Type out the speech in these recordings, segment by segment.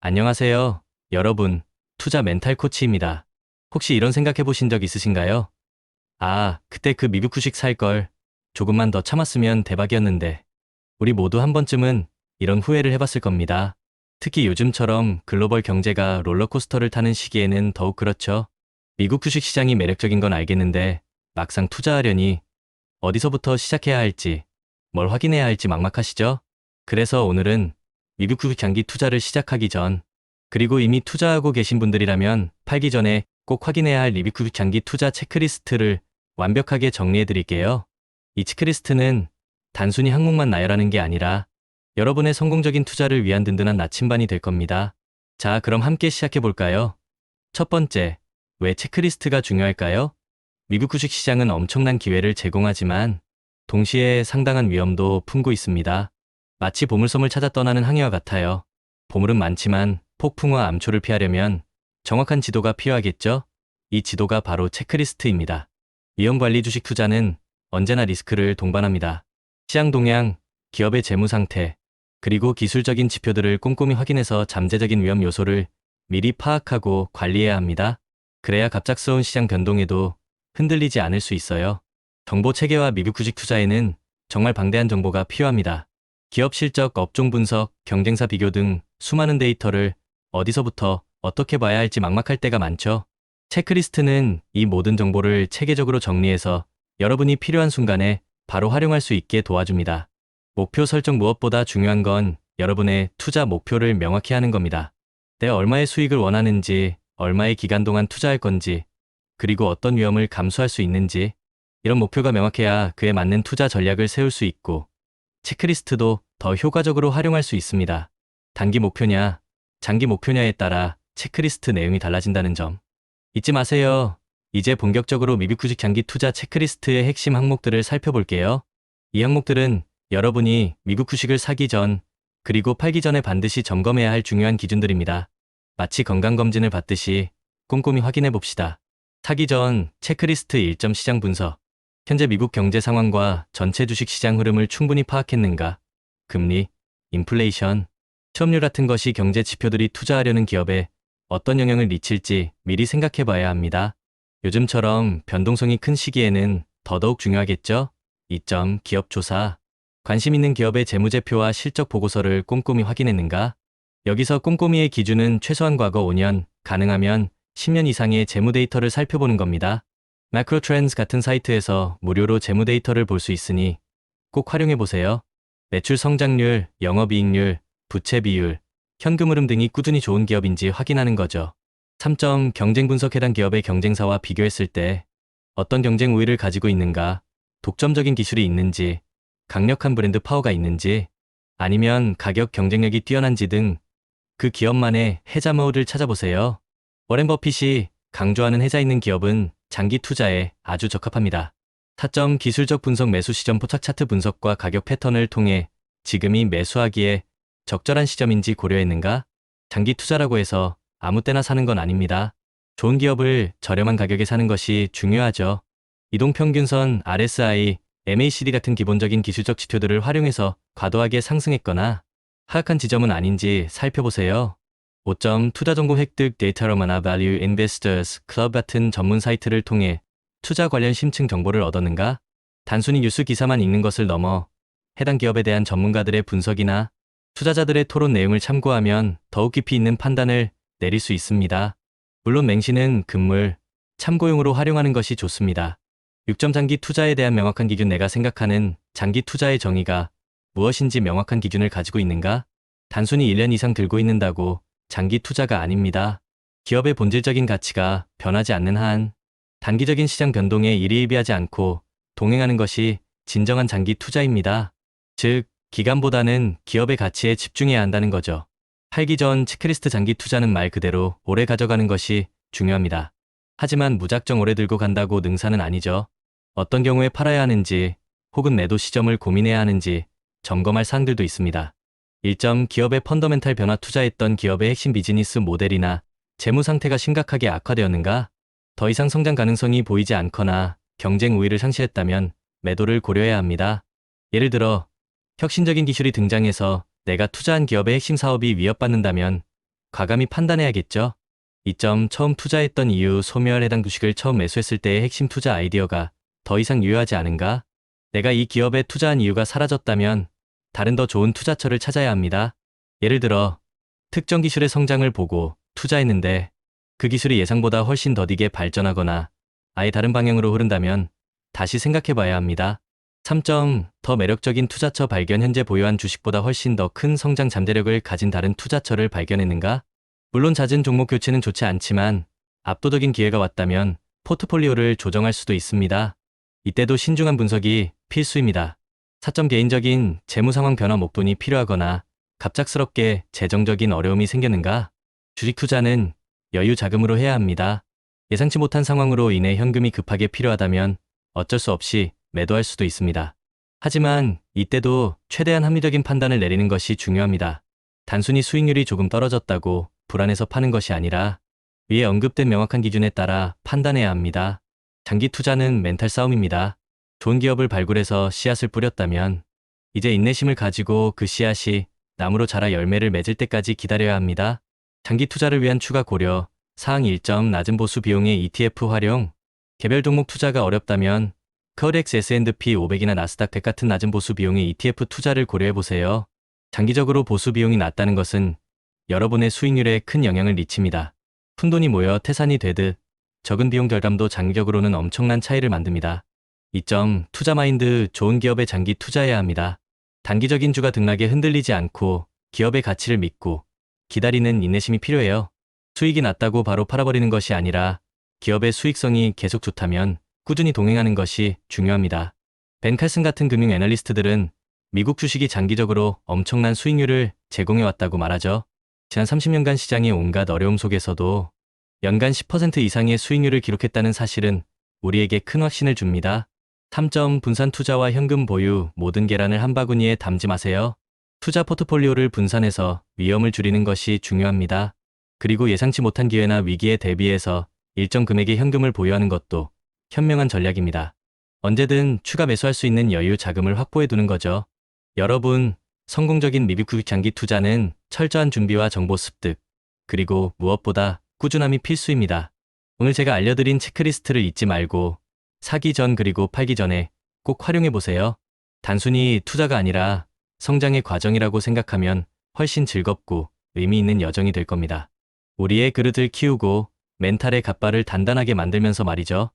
안녕하세요. 여러분, 투자 멘탈 코치입니다. 혹시 이런 생각해 보신 적 있으신가요? 아, 그때 그 미국 주식 살 걸. 조금만 더 참았으면 대박이었는데. 우리 모두 한 번쯤은 이런 후회를 해봤을 겁니다. 특히 요즘처럼 글로벌 경제가 롤러코스터를 타는 시기에는 더욱 그렇죠. 미국 주식 시장이 매력적인 건 알겠는데 막상 투자하려니 어디서부터 시작해야 할지, 뭘 확인해야 할지 막막하시죠? 그래서 오늘은 미국 주식 장기 투자를 시작하기 전, 그리고 이미 투자하고 계신 분들이라면 팔기 전에 꼭 확인해야 할 미국 주식 장기 투자 체크리스트를 완벽하게 정리해 드릴게요. 이 체크리스트는 단순히 항목만 나열하는 게 아니라 여러분의 성공적인 투자를 위한 든든한 나침반이 될 겁니다. 자, 그럼 함께 시작해 볼까요? 첫 번째, 왜 체크리스트가 중요할까요? 미국 주식 시장은 엄청난 기회를 제공하지만 동시에 상당한 위험도 품고 있습니다. 마치 보물섬을 찾아 떠나는 항해와 같아요. 보물은 많지만 폭풍과 암초를 피하려면 정확한 지도가 필요하겠죠? 이 지도가 바로 체크리스트입니다. 위험관리 주식 투자는 언제나 리스크를 동반합니다. 시장 동향, 기업의 재무 상태, 그리고 기술적인 지표들을 꼼꼼히 확인해서 잠재적인 위험 요소를 미리 파악하고 관리해야 합니다. 그래야 갑작스러운 시장 변동에도 흔들리지 않을 수 있어요. 정보 체계와 미국 주식 투자에는 정말 방대한 정보가 필요합니다. 기업 실적, 업종 분석, 경쟁사 비교 등 수많은 데이터를 어디서부터 어떻게 봐야 할지 막막할 때가 많죠. 체크리스트는 이 모든 정보를 체계적으로 정리해서 여러분이 필요한 순간에 바로 활용할 수 있게 도와줍니다. 목표 설정, 무엇보다 중요한 건 여러분의 투자 목표를 명확히 하는 겁니다. 내가 얼마의 수익을 원하는지, 얼마의 기간 동안 투자할 건지, 그리고 어떤 위험을 감수할 수 있는지, 이런 목표가 명확해야 그에 맞는 투자 전략을 세울 수 있고 체크리스트도 더 효과적으로 활용할 수 있습니다. 단기 목표냐, 장기 목표냐에 따라 체크리스트 내용이 달라진다는 점 잊지 마세요. 이제 본격적으로 미국 주식 장기 투자 체크리스트의 핵심 항목들을 살펴볼게요. 이 항목들은 여러분이 미국 주식을 사기 전, 그리고 팔기 전에 반드시 점검해야 할 중요한 기준들입니다. 마치 건강검진을 받듯이 꼼꼼히 확인해 봅시다. 사기 전 체크리스트 1점 시장 분석. 현재 미국 경제 상황과 전체 주식 시장 흐름을 충분히 파악했는가? 금리, 인플레이션, 취업률 같은 것이 경제 지표들이 투자하려는 기업에 어떤 영향을 미칠지 미리 생각해 봐야 합니다. 요즘처럼 변동성이 큰 시기에는 더더욱 중요하겠죠? 2점 기업 조사. 관심 있는 기업의 재무제표와 실적 보고서를 꼼꼼히 확인했는가? 여기서 꼼꼼히의 기준은 최소한 과거 5년, 가능하면 10년 이상의 재무 데이터를 살펴보는 겁니다. 마크로트렌즈 같은 사이트에서 무료로 재무 데이터를 볼 수 있으니 꼭 활용해 보세요. 매출 성장률, 영업이익률, 부채 비율, 현금 흐름 등이 꾸준히 좋은 기업인지 확인하는 거죠. 3점 경쟁 분석. 해당 기업의 경쟁사와 비교했을 때 어떤 경쟁 우위를 가지고 있는가, 독점적인 기술이 있는지, 강력한 브랜드 파워가 있는지, 아니면 가격 경쟁력이 뛰어난지 등 그 기업만의 해자 모드를 찾아보세요. 워렌 버핏이 강조하는 해자 있는 기업은 장기 투자에 아주 적합합니다. 4점 기술적 분석. 매수 시점 포착 차트 분석과 가격 패턴을 통해 지금이 매수하기에 적절한 시점인지 고려했는가? 장기 투자라고 해서 아무 때나 사는 건 아닙니다. 좋은 기업을 저렴한 가격에 사는 것이 중요하죠. 이동평균선, RSI, MACD 같은 기본적인 기술적 지표들을 활용해서 과도하게 상승했거나 하락한 지점은 아닌지 살펴보세요. 5점 투자 정보 획득. 데이터로마나 Value Investors Club 같은 전문 사이트를 통해 투자 관련 심층 정보를 얻었는가? 단순히 뉴스 기사만 읽는 것을 넘어 해당 기업에 대한 전문가들의 분석이나 투자자들의 토론 내용을 참고하면 더욱 깊이 있는 판단을 내릴 수 있습니다. 물론 맹신은 금물, 참고용으로 활용하는 것이 좋습니다. 6점 장기 투자에 대한 명확한 기준. 내가 생각하는 장기 투자의 정의가 무엇인지 명확한 기준을 가지고 있는가? 단순히 1년 이상 들고 있는다고 장기 투자가 아닙니다. 기업의 본질적인 가치가 변하지 않는 한 단기적인 시장 변동에 일희일비하지 않고 동행하는 것이 진정한 장기 투자입니다. 즉, 기간보다는 기업의 가치에 집중해야 한다는 거죠. 팔기 전 체크리스트. 장기 투자는 말 그대로 오래 가져가는 것이 중요합니다. 하지만 무작정 오래 들고 간다고 능사는 아니죠. 어떤 경우에 팔아야 하는지 혹은 매도 시점을 고민해야 하는지 점검할 사항들도 있습니다. 1점 기업의 펀더멘탈 변화. 투자했던 기업의 핵심 비즈니스 모델이나 재무 상태가 심각하게 악화되었는가? 더 이상 성장 가능성이 보이지 않거나 경쟁 우위를 상실했다면 매도를 고려해야 합니다. 예를 들어 혁신적인 기술이 등장해서 내가 투자한 기업의 핵심 사업이 위협받는다면 과감히 판단해야겠죠. 2점 처음 투자했던 이유 소멸 해당 주식을 처음 매수했을 때의 핵심 투자 아이디어가 더 이상 유효하지 않은가? 내가 이 기업에 투자한 이유가 사라졌다면 다른 더 좋은 투자처를 찾아야 합니다. 예를 들어 특정 기술의 성장을 보고 투자했는데 그 기술이 예상보다 훨씬 더디게 발전하거나 아예 다른 방향으로 흐른다면 다시 생각해 봐야 합니다. 3점 더 매력적인 투자처 발견 현재 보유한 주식보다 훨씬 더 큰 성장 잠재력을 가진 다른 투자처를 발견했는가? 물론 잦은 종목 교체는 좋지 않지만 압도적인 기회가 왔다면 포트폴리오를 조정할 수도 있습니다. 이때도 신중한 분석이 필수입니다. 4점 개인적인 재무 상황 변화 목돈이 필요하거나 갑작스럽게 재정적인 어려움이 생겼는가? 주식 투자는 여유 자금으로 해야 합니다. 예상치 못한 상황으로 인해 현금이 급하게 필요하다면 어쩔 수 없이 매도할 수도 있습니다. 하지만 이때도 최대한 합리적인 판단을 내리는 것이 중요합니다. 단순히 수익률이 조금 떨어졌다고 불안해서 파는 것이 아니라 위에 언급된 명확한 기준에 따라 판단해야 합니다. 장기 투자는 멘탈 싸움입니다. 좋은 기업을 발굴해서 씨앗을 뿌렸다면 이제 인내심을 가지고 그 씨앗이 나무로 자라 열매를 맺을 때까지 기다려야 합니다. 장기 투자를 위한 추가 고려, 사항 1점 낮은 보수 비용의 ETF 활용, 개별 종목 투자가 어렵다면 코덱스 S&P 500이나 나스닥 100 같은 낮은 보수 비용의 ETF 투자를 고려해보세요. 장기적으로 보수 비용이 낮다는 것은 여러분의 수익률에 큰 영향을 미칩니다. 푼돈이 모여 태산이 되듯 적은 비용 절감도 장기적으로는 엄청난 차이를 만듭니다. 2점 투자 마인드 좋은 기업에 장기 투자해야 합니다. 단기적인 주가 등락에 흔들리지 않고 기업의 가치를 믿고 기다리는 인내심이 필요해요. 수익이 낮다고 바로 팔아버리는 것이 아니라 기업의 수익성이 계속 좋다면 꾸준히 동행하는 것이 중요합니다. 벤 칼슨 같은 금융 애널리스트들은 미국 주식이 장기적으로 엄청난 수익률을 제공해왔다고 말하죠. 지난 30년간 시장의 온갖 어려움 속에서도 연간 10% 이상의 수익률을 기록했다는 사실은 우리에게 큰 확신을 줍니다. 3점 분산 투자와 현금 보유 모든 계란을 한 바구니에 담지 마세요. 투자 포트폴리오를 분산해서 위험을 줄이는 것이 중요합니다. 그리고 예상치 못한 기회나 위기에 대비해서 일정 금액의 현금을 보유하는 것도 현명한 전략입니다. 언제든 추가 매수할 수 있는 여유 자금을 확보해 두는 거죠. 여러분, 성공적인 미비쿠 장기 투자는 철저한 준비와 정보 습득, 그리고 무엇보다 꾸준함이 필수입니다. 오늘 제가 알려드린 체크리스트를 잊지 말고 사기 전 그리고 팔기 전에 꼭 활용해 보세요. 단순히 투자가 아니라 성장의 과정이라고 생각하면 훨씬 즐겁고 의미 있는 여정이 될 겁니다. 우리의 그릇을 키우고 멘탈의 갓바를 단단하게 만들면서 말이죠.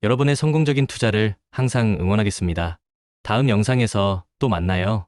여러분의 성공적인 투자를 항상 응원하겠습니다. 다음 영상에서 또 만나요.